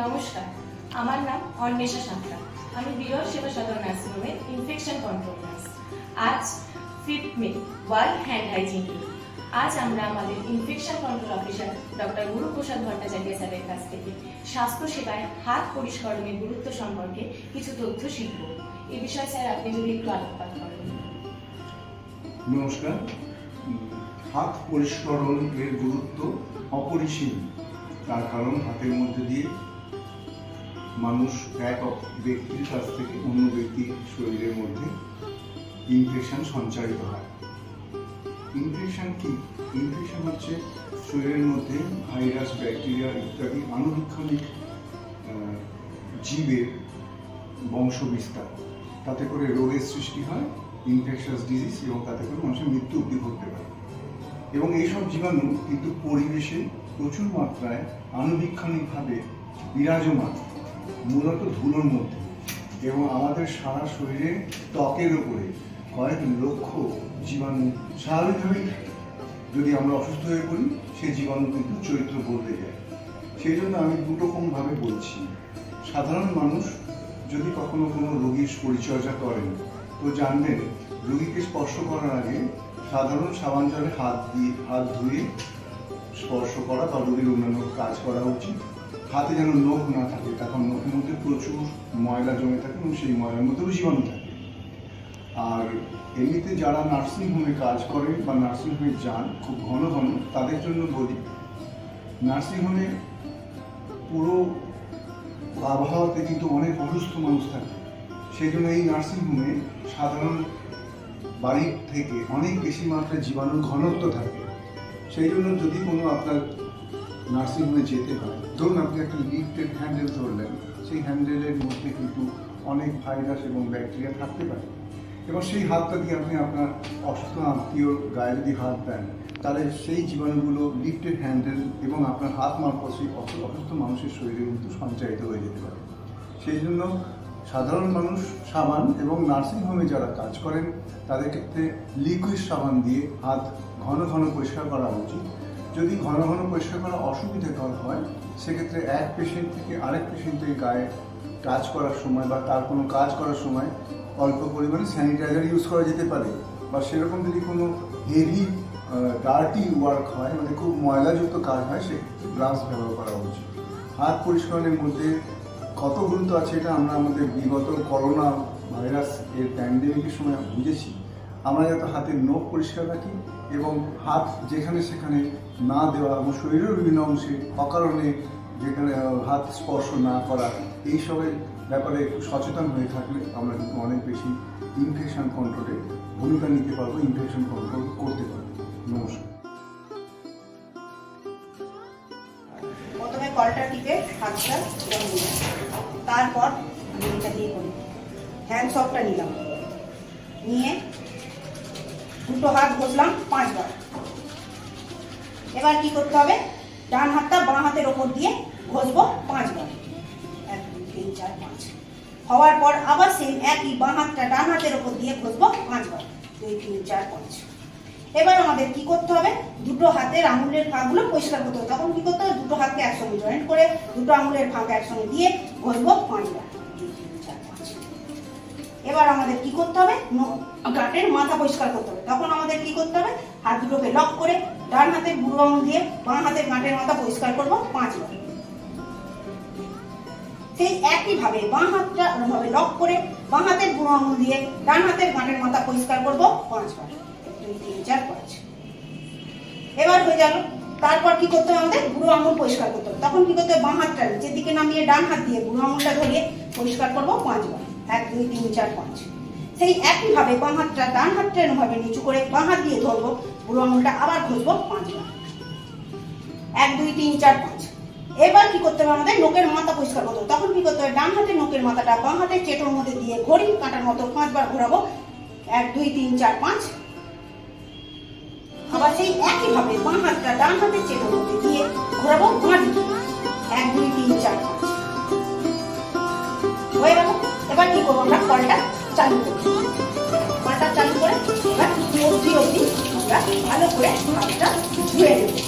নমস্কার, আমার নাম অন্বেষা সাঁতরা। আমি বিরল সেবা সদর নার্সিংহোমের ইনফেকশন কন্ট্রোল নার্স। আজ 5 মে ওয়ার্ল্ড হ্যান্ড হাইজিন ডে। আজ আমরা আমাদের infection control officer doctor Guruprasad Bhattacharya স্যারের কাছ থেকে স্বাস্থ্য সেবায় হাত পরিষ্কারের গুরুত্ব সম্পর্কে কিছু তথ্য শিখব। এই বিষয়ে স্যার আপনি যদি একটু আলোকপাত করেন। নমস্কার। হাত পরিষ্কারের গুরুত্ব অপরিসীম। তার কারণ হাতের মধ্যে দিয়ে মানুষ এক ব্যক্তির কাছ থেকে অন্য ব্যক্তির শরীরের মধ্যে ইনফেকশন সঞ্চারিত হয়। ইনফেকশন কি? ইনফেকশন হচ্ছে শরীরের মধ্যে ভাইরাস, ব্যাকটেরিয়া ইত্যাদি আণুবীক্ষণিক জীবের বংশ বিস্তার। তাতে করে রোগের সৃষ্টি হয়, ইনফেকশাস ডিজিজ, এবং তাতে করে মানুষের মৃত্যু অবধি ঘটতে পারে। এবং এইসব জীবাণু কিন্তু পরিবেশে প্রচুর মাত্রায় আণুবীক্ষণিকভাবে বিরাজমান, মূলত ধুলোর মধ্যে, এবং আমাদের সারা শরীরে ত্বকের উপরে কয়েক লক্ষ জীবাণু স্বাভাবিকভাবেই থাকে। যদি আমরা অসুস্থ হয়ে পড়ি, সেই জীবাণু কিন্তু চরিত্র বদলে যায়। সেই জন্য আমি দুরকমভাবে বলছি। সাধারণ মানুষ যদি কখনো কোনো রোগীর পরিচর্যা করেন, তো জানবেন রোগীকে স্পর্শ করার আগে সাধারণ সাবান জলে হাত ধুয়ে স্পর্শ করা বা রোগীর অন্যান্য কাজ করা উচিত। হাতে যেন নখ না থাকে, তখন নখের মধ্যে প্রচুর ময়লা জমে থাকে এবং সেই ময়লার মধ্যেও জীবাণু থাকে। আর এমনিতে যারা নার্সিংহোমে কাজ করেন বা নার্সিংহোমে যান খুব ঘন ঘন, তাদের জন্য বলি, নার্সিংহোমে পুরো আবহাওয়াতে কিন্তু অনেক অসুস্থ মানুষ থাকে। সেই জন্য এই নার্সিংহোমে সাধারণ বাড়ির থেকে অনেক বেশি মাত্রায় জীবাণুর ঘনত্ব থাকে। সেই জন্য যদি কোনো আপনার নার্সিংহোমে যেতে হয়, ধরুন আপনি একটা লিফটের হ্যান্ডেল ধরলেন, সেই হ্যান্ডেলের মধ্যে কিন্তু অনেক ভাইরাস এবং ব্যাকটেরিয়া থাকতে পারে, এবং সেই হাতটা দিয়ে আপনি আপনার অসুস্থ আত্মীয় গায়ে যদি হাত দেন, তাহলে সেই জীবাণুগুলো লিফটের হ্যান্ডেল এবং আপনার হাত মারফত সেই অসুস্থ মানুষের শরীরে কিন্তু সঞ্চারিত হয়ে যেতে পারে। সেই জন্য সাধারণ মানুষ সাবান, এবং নার্সিংহোমে যারা কাজ করেন তাদের ক্ষেত্রে লিকুইড সাবান দিয়ে হাত ঘন ঘন পরিষ্কার করা উচিত। যদি ঘন ঘন পরিষ্কার করা অসুবিধাকর হয়, সেক্ষেত্রে এক পেশেন্ট থেকে আরেক পেশেন্টের গায়ে কাজ করার সময় বা তার কোনো কাজ করার সময় অল্প পরিমাণে স্যানিটাইজার ইউজ করা যেতে পারে। বা সেরকম যদি কোনো হেভি ডার্টি ওয়ার্ক হয়, মানে খুব ময়লাযুক্ত কাজ হয়, সেক্ষেত্রে গ্লাভস ব্যবহার করা উচিত। হাত পরিষ্কারের মধ্যে কত গুরুত্ব আছে এটা আমরা আমাদের বিগত করোনা ভাইরাস এর প্যান্ডেমিকের সময় বুঝেছি। আমরা যাতে হাতের নখ পরিষ্কার রাখি এবং হাত যেখানে সেখানে না দেওয়া, এবং শরীরের বিভিন্ন অংশে অকারণে যেখানে হাত স্পর্শ না করা, এইসবের ব্যাপারে একটু সচেতন হয়ে থাকলে আমরা কিন্তু অনেক বেশি ইনফেকশন কন্ট্রোলে ভূমিকা নিতে পারবো, ইনফেকশন কন্ট্রোল করতে পারবো। নমস্কার। প্রথমে কলটা টিপে হাতটা তারপর আমি এটা দিয়ে করি হ্যান্ড সপটা নিলাম, নিয়ে দুটো হাত ঘষলাম 5 বার। এবার কি করতে হবে, ডান হাতটা বাঁ হাতের ওপর দিয়ে ঘষবো 5 বার। 1 2 3 4 5 হওয়ার পর আবার সেম একই বাঁ হাতটা ডান হাতের ওপর দিয়ে ঘষবো 5 বার। 2 3 4 5। এবার আমাদের কি করতে হবে, দুটো হাতের আঙুলের ফাঁকগুলো পরিষ্কার করতে হবে। তখন কি করতে হবে, দুটো হাতকে একসঙ্গে জয়েন্ট করে দুটো আঙুলের ফাঁক একসঙ্গে দিয়ে ঘষবো 5 বার। 2 3 4 5। এবার আমাদের কি করতে হবে, গাঁটের মাথা পরিষ্কার করতে হবে। তখন আমাদের কি করতে হবে, হাত দুটোকে লক করে ডান হাতের বুড়ো আঙুল দিয়ে বাঁ হাতের গাঁটের মাথা পরিষ্কার করবো 5 বার। সেই একইভাবে বাঁ হাতটা ভাবে লক করে বাঁ হাতের বুড়ো আঙুল দিয়ে ডান হাতের গাঁটের মাথা পরিষ্কার করবো 5 বার। 2 3 4 5। এবার হয়ে গেল। তারপর কি করতে হবে, আমাদের বুড়ো আঙুল পরিষ্কার করতে হবে। তখন কি করতে হবে, বাঁ হাতটা নিচের দিকে নামিয়ে ডান হাত দিয়ে বুড়ো আঙুলটা ধরিয়ে পরিষ্কার করবো 5 বার। 1 2 3 4 5। সেই একইভাবে বাঁ হাতটা ডান হাতটা এরকমভাবে নিচু করে বাঁ হাত দিয়ে ধরবো, বুড়ো আঙুলটা আবার ঘষবো 5 বার। 1 2 3 4 5। এবার কি করতে হবে, আমাদের নোকের মাথা পরিষ্কার করতে হবে। তখন কি করতে হবে, ডান হাতের নোকের মাথাটা বাঁ হাতের চেটোর মধ্যে দিয়ে ঘড়ি কাটার মতো 5 বার ঘোরাবো। 1 2 3 4 5। আবার সেই একইভাবে বাঁ হাতটা ডান হাতের চেটোর মধ্যে দিয়ে ঘোরাবো 5 বার। 1 2 3 4 5 হয়ে গেল। এবার কি করবো, আমরা কলটা চালু করবো। কলটা চালু করে এবার অবধি আমরা ভালো করে হাতটা ধুয়ে নেবো।